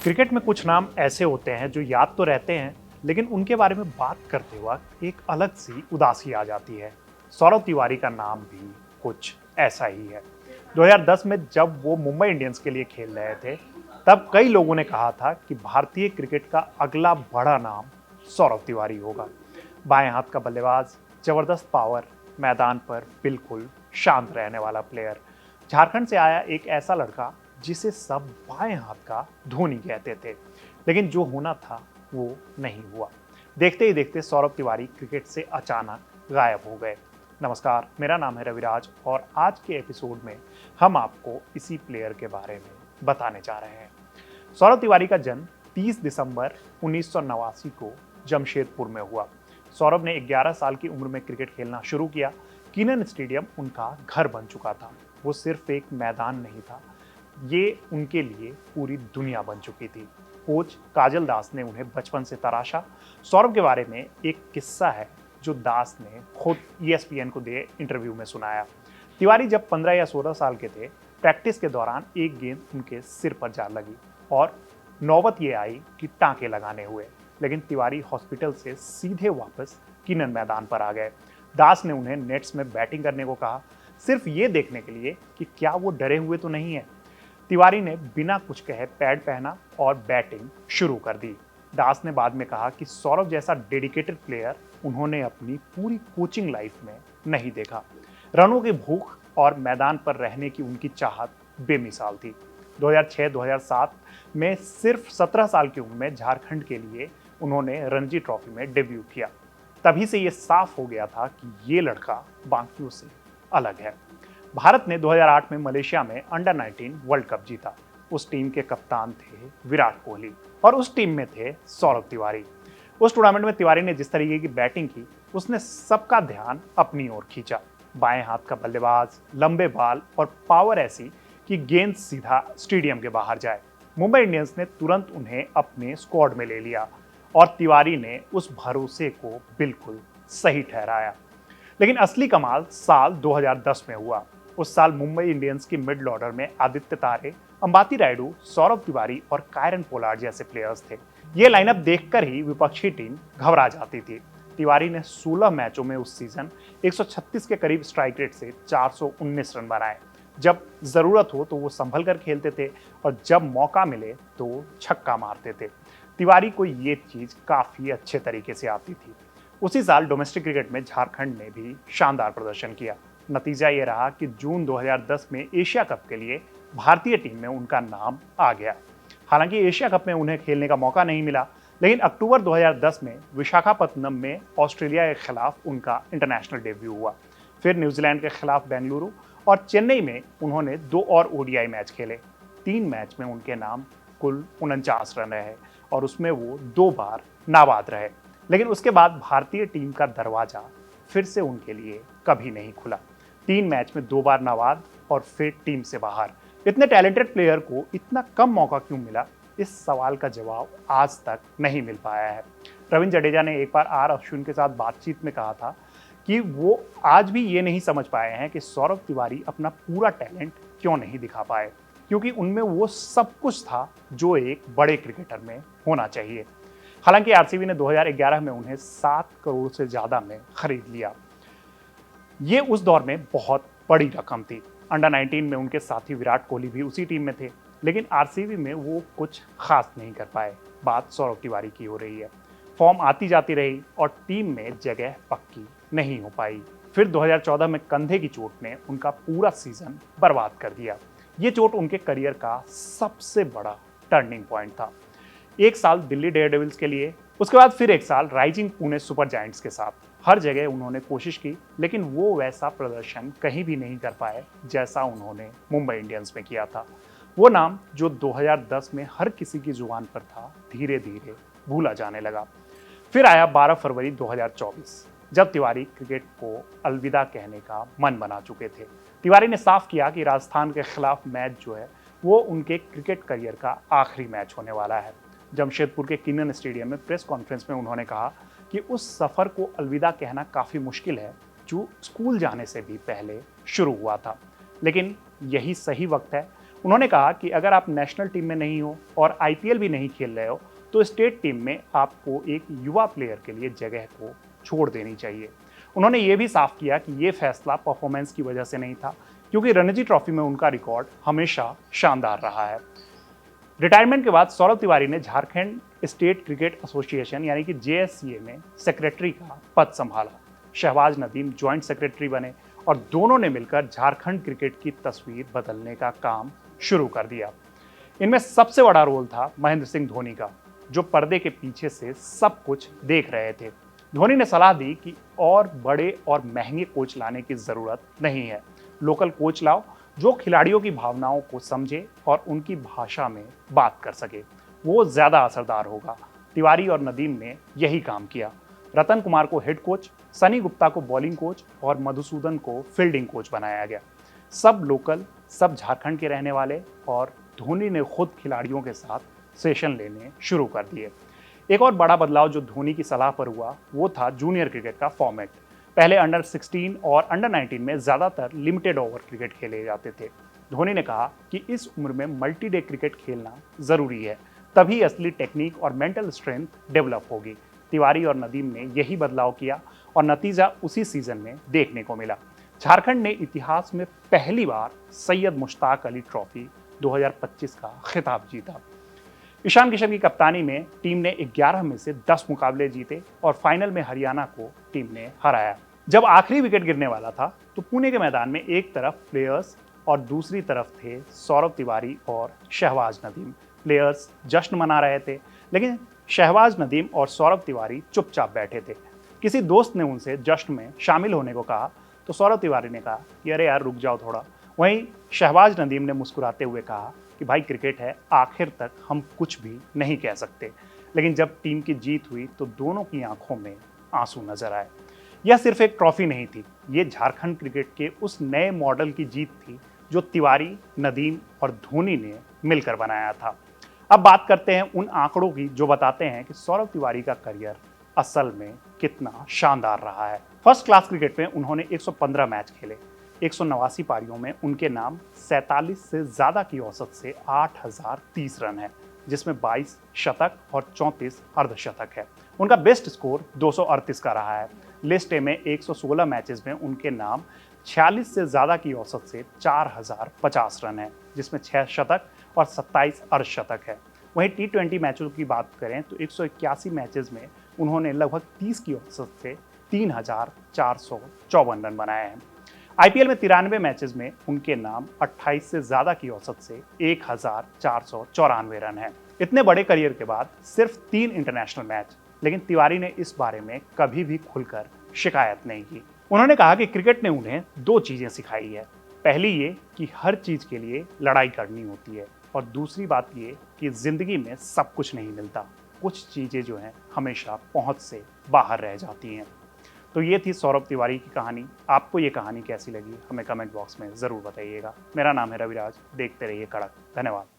Cricket में कुछ नाम ऐसे होते हैं जो याद तो रहते हैं, लेकिन उनके बारे में बात करते वक्त एक अलग सी उदासी आ जाती है। सौरव तिवारी का नाम भी कुछ ऐसा ही है। 2010 में जब वो मुंबई इंडियंस के लिए खेल रहे थे, तब कई लोगों ने कहा था कि भारतीय क्रिकेट का अगला बड़ा नाम सौरव तिवारी होगा। बाएं हाथ का बल्लेबाज, जबरदस्त पावर, मैदान पर बिल्कुल शांत रहने वाला प्लेयर। झारखंड से आया एक ऐसा लड़का जिसे सब बाएं हाथ का धोनी कहते थे, लेकिन जो होना था वो नहीं हुआ। देखते ही देखते सौरव तिवारी क्रिकेट से अचानक गायब हो गए। नमस्कार, मेरा नाम है रविराज और आज के एपिसोड में हम आपको इसी प्लेयर के बारे में बताने जा रहे हैं। सौरव तिवारी का जन्म 30 दिसंबर 1989 को जमशेदपुर में हुआ। सौरभ ने 11 साल की उम्र में क्रिकेट खेलना शुरू किया। किनन स्टेडियम उनका घर बन चुका था। वो सिर्फ एक मैदान नहीं था, ये उनके लिए पूरी दुनिया बन चुकी थी। कोच काजल दास ने उन्हें बचपन से तराशा। सौरभ के बारे में एक किस्सा है जो दास ने खुद ESPN को दिए इंटरव्यू में सुनाया। तिवारी जब 15 या 16 साल के थे, प्रैक्टिस के दौरान एक गेंद उनके सिर पर जा लगी और नौबत ये आई कि टांके लगाने हुए, लेकिन तिवारी हॉस्पिटल से सीधे वापस किनन मैदान पर आ गए। दास ने उन्हें नेट्स में बैटिंग करने को कहा, सिर्फ ये देखने के लिए कि क्या वो डरे हुए तो नहीं है। तिवारी ने बिना कुछ कहे पैड पहना और बैटिंग शुरू कर दी। दास ने बाद में कहा कि सौरभ जैसा डेडिकेटेड प्लेयर उन्होंने अपनी पूरी कोचिंग लाइफ में नहीं देखा। रनों की भूख और मैदान पर रहने की उनकी चाहत बेमिसाल थी। 2006-2007 में सिर्फ 17 साल की उम्र में झारखंड के लिए उन्होंने रणजी ट्रॉफी में डेब्यू किया। तभी से ये साफ हो गया था कि ये लड़का बाकियों से अलग है। भारत ने 2008 में मलेशिया में अंडर 19 वर्ल्ड कप जीता। उस टीम के कप्तान थे विराट कोहली और उस टीम में थे सौरभ तिवारी। उस टूर्नामेंट में तिवारी ने जिस तरीके की बैटिंग की, उसने सबका ध्यान अपनी ओर खींचा। बाएं हाथ का बल्लेबाज, लंबे बाल और पावर ऐसी कि गेंद सीधा स्टेडियम के बाहर जाए। मुंबई इंडियंस ने तुरंत उन्हें अपने स्क्वाड में ले लिया और तिवारी ने उस भरोसे को बिल्कुल सही ठहराया। लेकिन असली कमाल साल 2010 में हुआ। उस साल मुंबई इंडियंस की मिडिल ऑर्डर में आदित्य तारे, अंबाती रायडू, सौरभ तिवारी और कायरन पोलार्ड जैसे प्लेयर्स थे। ये लाइनअप देखकर ही विपक्षी टीम घबरा जाती थी। तिवारी ने 16 मैचों में उस सीजन 136 के करीब स्ट्राइक रेट से 419 रन बनाए। जब जरूरत हो तो वो संभल कर खेलते थे और जब मौका मिले तो छक्का मारते थे। तिवारी को ये चीज काफी अच्छे तरीके से आती थी। उसी साल डोमेस्टिक क्रिकेट में झारखंड ने भी शानदार प्रदर्शन किया। नतीजा ये रहा कि जून 2010 में एशिया कप के लिए भारतीय टीम में उनका नाम आ गया। हालांकि एशिया कप में उन्हें खेलने का मौका नहीं मिला, लेकिन अक्टूबर 2010 में विशाखापत्तनम में ऑस्ट्रेलिया के खिलाफ उनका इंटरनेशनल डेब्यू हुआ। फिर न्यूजीलैंड के खिलाफ बेंगलुरु और चेन्नई में उन्होंने 2 और ODI मैच खेले। 3 मैच में उनके नाम कुल 49 रन रहे और उसमें वो 2 बार नाबाद रहे। लेकिन उसके बाद भारतीय टीम का दरवाजा फिर से उनके लिए कभी नहीं खुला। 3 मैच में 2 बार नाबाद और फिर टीम से बाहर। इतने टैलेंटेड प्लेयर को इतना कम मौका क्यों मिला, इस सवाल का जवाब आज तक नहीं मिल पाया है। रविंद्र जडेजा ने एक बार R अश्विन के साथ बातचीत में कहा था कि वो आज भी ये नहीं समझ पाए हैं कि सौरभ तिवारी अपना पूरा टैलेंट क्यों नहीं दिखा पाए, क्योंकि उनमें वो सब कुछ था जो एक बड़े क्रिकेटर में होना चाहिए। हालांकि RCB ने 2011 में उन्हें 7 करोड़ से ज्यादा में खरीद लिया। ये उस दौर में बहुत बड़ी रकम थी। अंडर 19 में उनके साथी विराट कोहली भी उसी टीम में थे, लेकिन RCB में वो कुछ खास नहीं कर पाए। बात सौरभ तिवारी की हो रही है। फॉर्म आती जाती रही और टीम में जगह पक्की नहीं हो पाई। फिर 2014 में कंधे की चोट ने उनका पूरा सीजन बर्बाद कर दिया। ये चोट उनके करियर का सबसे बड़ा टर्निंग पॉइंट था। 1 साल दिल्ली डेयरडेविल्स के लिए, उसके बाद फिर 1 साल राइजिंग पुणे सुपर जायंट्स के साथ। हर जगह उन्होंने कोशिश की, लेकिन वो वैसा प्रदर्शन कहीं भी नहीं कर पाए जैसा उन्होंने मुंबई इंडियंस में किया था। वो नाम जो 2010 में हर किसी की जुबान पर था, धीरे धीरे भूला जाने लगा। फिर आया 12 फरवरी 2024, जब तिवारी क्रिकेट को अलविदा कहने का मन बना चुके थे। तिवारी ने साफ किया कि राजस्थान के खिलाफ मैच जो है वो उनके क्रिकेट करियर का आखिरी मैच होने वाला है। जमशेदपुर के किनन स्टेडियम में प्रेस कॉन्फ्रेंस में उन्होंने कहा कि उस सफ़र को अलविदा कहना काफ़ी मुश्किल है जो स्कूल जाने से भी पहले शुरू हुआ था, लेकिन यही सही वक्त है उन्होंने कहा कि अगर आप नेशनल टीम में नहीं हो और आईपीएल भी नहीं खेल रहे हो तो स्टेट टीम में आपको एक युवा प्लेयर के लिए जगह को छोड़ देनी चाहिए। उन्होंने ये भी साफ किया कि ये फैसला परफॉर्मेंस की वजह से नहीं था, क्योंकि रणजी ट्रॉफी में उनका रिकॉर्ड हमेशा शानदार रहा है। रिटायरमेंट के बाद सौरभ तिवारी ने झारखंड स्टेट क्रिकेट एसोसिएशन यानी कि जेएससीए में सेक्रेटरी का पद संभाला। शहबाज नदीम ज्वाइंट सेक्रेटरी बने और दोनों ने मिलकर झारखंड क्रिकेट की तस्वीर बदलने का काम शुरू कर दिया। इनमें सबसे बड़ा रोल था महेंद्र सिंह धोनी का, जो पर्दे के पीछे से सब कुछ देख रहे थे। धोनी ने सलाह दी कि और बड़े और महंगे कोच लाने की जरूरत नहीं है, लोकल कोच लाओ जो खिलाड़ियों की भावनाओं को समझे और उनकी भाषा में बात कर सके, वो ज्यादा असरदार होगा। तिवारी और नदीम ने यही काम किया। रतन कुमार को हेड कोच, सनी गुप्ता को बॉलिंग कोच और मधुसूदन को फील्डिंग कोच बनाया गया। सब लोकल, सब झारखंड के रहने वाले, और धोनी ने खुद खिलाड़ियों के साथ सेशन लेने शुरू कर दिए। एक और बड़ा बदलाव जो धोनी की सलाह पर हुआ वो था जूनियर क्रिकेट का फॉर्मेट। पहले अंडर 16 और अंडर 19 में ज़्यादातर लिमिटेड ओवर क्रिकेट खेले जाते थे। धोनी ने कहा कि इस उम्र में मल्टी डे क्रिकेट खेलना ज़रूरी है, तभी असली टेक्निक और मेंटल स्ट्रेंथ डेवलप होगी। तिवारी और नदीम ने यही बदलाव किया और नतीजा उसी सीजन में देखने को मिला। झारखंड ने इतिहास में पहली बार सैयद मुश्ताक अली ट्रॉफी 2025 का खिताब जीता। ईशान किशन की कप्तानी में टीम ने 11 में से 10 मुकाबले जीते और फाइनल में हरियाणा को टीम ने हराया। जब आखिरी विकेट गिरने वाला था तो पुणे के मैदान में एक तरफ प्लेयर्स और दूसरी तरफ थे सौरभ तिवारी और शहबाज नदीम। प्लेयर्स जश्न मना रहे थे, लेकिन शहबाज नदीम और सौरभ तिवारी चुपचाप बैठे थे। किसी दोस्त ने उनसे जश्न में शामिल होने को कहा तो सौरभ तिवारी ने कहा कि अरे यार रुक जाओ थोड़ा। वहीं शहबाज नदीम ने मुस्कुराते हुए कहा कि भाई क्रिकेट है, आखिर तक हम कुछ भी नहीं कह सकते। लेकिन जब टीम की जीत हुई तो दोनों की आंखों में आंसू नजर आए। यह सिर्फ एक ट्रॉफी नहीं थी, ये झारखंड क्रिकेट के उस नए मॉडल की जीत थी जो तिवारी, नदीम और धोनी ने मिलकर बनाया था। अब बात करते हैं उन आंकड़ों की जो बताते हैं कि सौरभ तिवारी का करियर असल में कितना शानदार रहा है। फर्स्ट क्लास क्रिकेट में उन्होंने 115 मैच खेले। 189 पारियों में उनके नाम 47 से ज़्यादा की औसत से 8030 रन है, जिसमें 22 शतक और 34 अर्धशतक है। उनका बेस्ट स्कोर 238 का रहा है। लिस्ट ए में 116 मैचेस में उनके नाम 46 से ज़्यादा की औसत से 4050 रन है, जिसमें 6 शतक और 27 अर्धशतक है। वहीं T20 मैचों की बात करें तो 181 मैचेस में उन्होंने लगभग 30 की औसत से 3454 रन बनाए हैं। आईपीएल में 93 मैचेस में उनके नाम 28 से ज्यादा की औसत से 1494 रन है। इतने बड़े करियर के बाद सिर्फ 3 इंटरनेशनल मैच, लेकिन तिवारी ने इस बारे में कभी भी खुलकर शिकायत नहीं की। उन्होंने कहा कि क्रिकेट ने उन्हें 2 चीजें सिखाई है। पहली ये कि हर चीज के लिए लड़ाई करनी होती है, और दूसरी बात ये कि जिंदगी में सब कुछ नहीं मिलता, कुछ चीजें जो हैं हमेशा पहुंच से बाहर रह जाती हैं। तो ये थी सौरभ तिवारी की कहानी। आपको ये कहानी कैसी लगी हमें कमेंट बॉक्स में ज़रूर बताइएगा। मेरा नाम है रविराज, देखते रहिए कड़क। धन्यवाद।